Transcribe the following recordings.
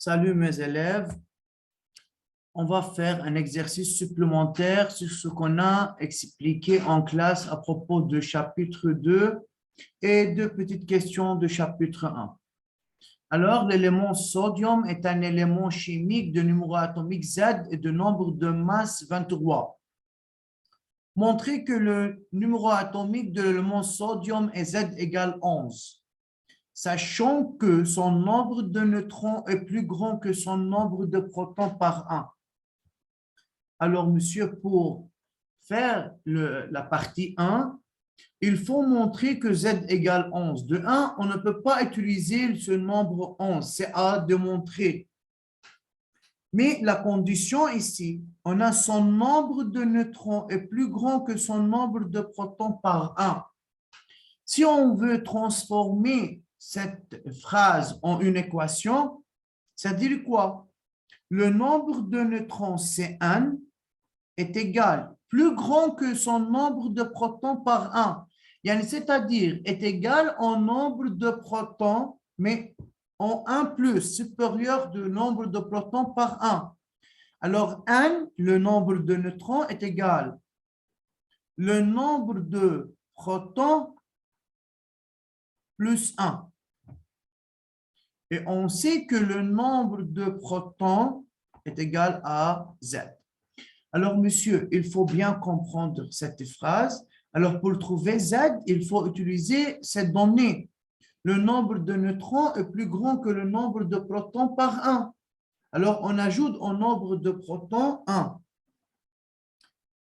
Salut mes élèves, on va faire un exercice supplémentaire sur ce qu'on a expliqué en classe à propos de chapitre 2 et de petites questions de chapitre 1. Alors, l'élément sodium est un élément chimique de numéro atomique Z et de nombre de masse 23. Montrez que le numéro atomique de l'élément sodium est Z égale 11. Sachant que son nombre de neutrons est plus grand que son nombre de protons par 1. Alors, monsieur, pour faire la partie 1, il faut montrer que Z égale 11. De 1, on ne peut pas utiliser ce nombre 11, c'est à démontrer. Mais la condition ici, on a son nombre de neutrons est plus grand que son nombre de protons par 1. Si on veut transformer cette phrase en une équation, ça dit quoi? Le nombre de neutrons, c'est 1, est égal, plus grand que son nombre de protons par 1. C'est-à-dire, est égal au nombre de protons, mais en 1 plus, supérieur du nombre de protons par 1. Alors, 1, le nombre de neutrons est égal. Le nombre de protons plus 1. Et on sait que le nombre de protons est égal à Z. Alors, monsieur, il faut bien comprendre cette phrase. Alors, pour trouver Z, il faut utiliser cette donnée. Le nombre de neutrons est plus grand que le nombre de protons par 1. Alors, on ajoute au nombre de protons 1.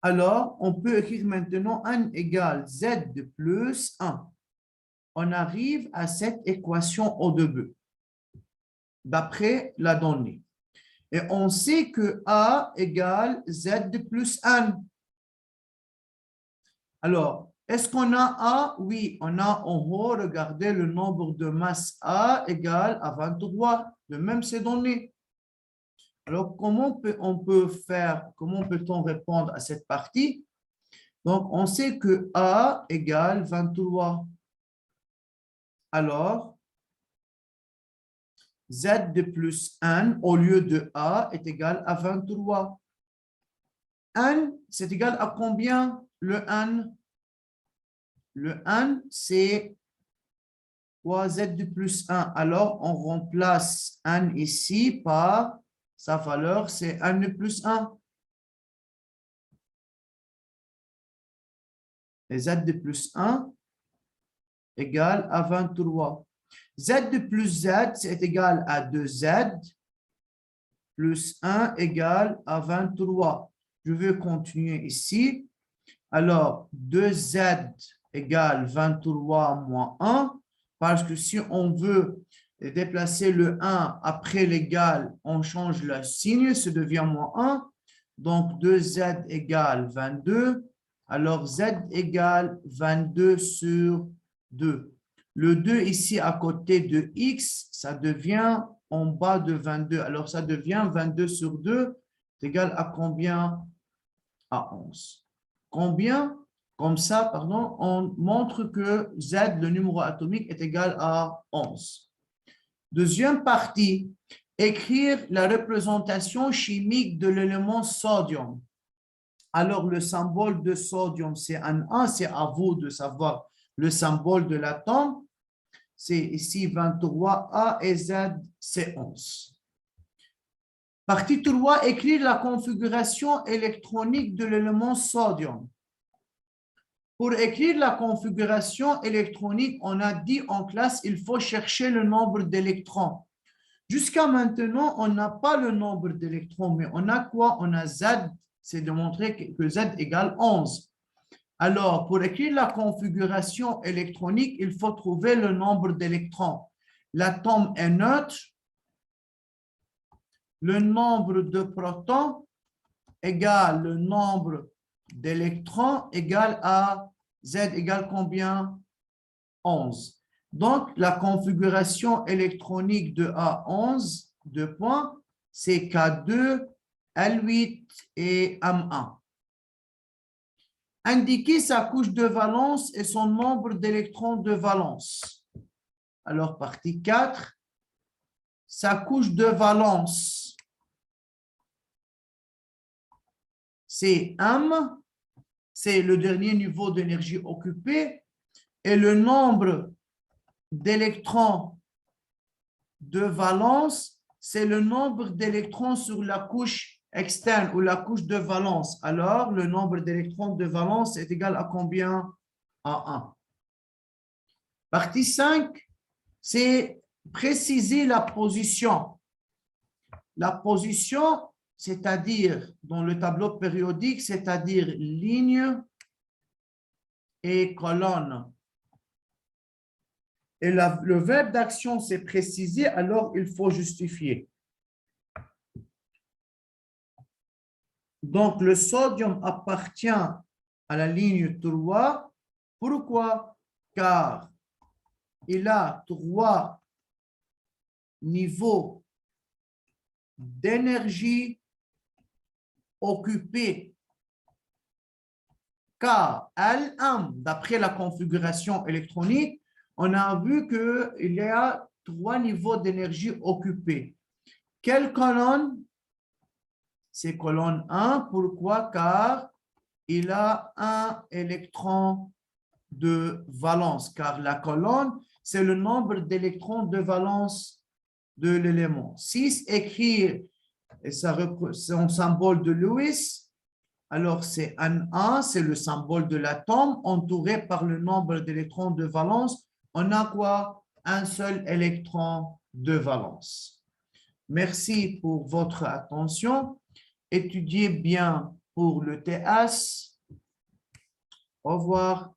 Alors, on peut écrire maintenant 1 égale Z de plus 1. On arrive à cette équation au début, d'après la donnée. Et on sait que A égale Z de plus 1. Alors, est-ce qu'on a A? Oui, on a en haut, regardez, le nombre de masse A égale à 23. De même, c'est donné. Alors, comment peut-on répondre à cette partie? Donc, on sait que A égale 23. Alors, Z de plus 1 au lieu de A est égal à 23. 1, c'est égal à combien le 1? Le 1, c'est Z de plus 1. Alors, on remplace 1 ici par sa valeur, c'est 1 de plus 1. Et Z de plus 1 égale à 23. Z de plus Z, c'est égal à 2Z plus 1 égale à 23. Je vais continuer ici. Alors, 2Z égale 23 moins 1, parce que si on veut déplacer le 1 après l'égal, on change le signe, ça devient moins 1. Donc, 2Z égale 22. Alors, Z égale 22 sur 2. Le 2 ici à côté de X, ça devient en bas de 22. Alors, ça devient 22 sur 2, c'est égal à combien? À 11. Combien? Comme ça, pardon, on montre que Z, le numéro atomique, est égal à 11. Deuxième partie, écrire la représentation chimique de l'élément sodium. Alors, le symbole de sodium, c'est un A, c'est à vous de savoir le symbole de l'atome. C'est ici 23A et Z, c'est 11. Partie 3, écrire la configuration électronique de l'élément sodium. Pour écrire la configuration électronique, on a dit en classe, il faut chercher le nombre d'électrons. Jusqu'à maintenant, on n'a pas le nombre d'électrons, mais on a quoi? On a Z, c'est de montrer que Z égale 11. Alors, pour écrire la configuration électronique, il faut trouver le nombre d'électrons. L'atome est neutre. Le nombre de protons égale le nombre d'électrons égale à Z égale combien? 11. Donc, la configuration électronique de A11, deux points, c'est K2, L8 et M1. Indiquer sa couche de valence et son nombre d'électrons de valence. Alors, partie 4, sa couche de valence, c'est M, c'est le dernier niveau d'énergie occupée, et le nombre d'électrons de valence, c'est le nombre d'électrons sur la couche externe ou la couche de valence. Alors, le nombre d'électrons de valence est égal à combien? À 1. Partie 5, c'est préciser la position. La position, c'est-à-dire dans le tableau périodique, c'est-à-dire ligne et colonne. Et le verbe d'action, c'est préciser, alors il faut justifier. Donc, le sodium appartient à la ligne 3. Pourquoi? Car il a 3 niveaux d'énergie occupés. Car LM, d'après la configuration électronique, on a vu qu'il y a 3 niveaux d'énergie occupés. Quelle colonne? C'est colonne 1. Pourquoi? Car il a un électron de valence. Car la colonne, c'est le nombre d'électrons de valence de l'élément. 6, écrire son symbole de Lewis. Alors, c'est Na, c'est le symbole de l'atome, entouré par le nombre d'électrons de valence. On a quoi? Un seul électron de valence. Merci pour votre attention. Étudiez bien pour le TS. Au revoir.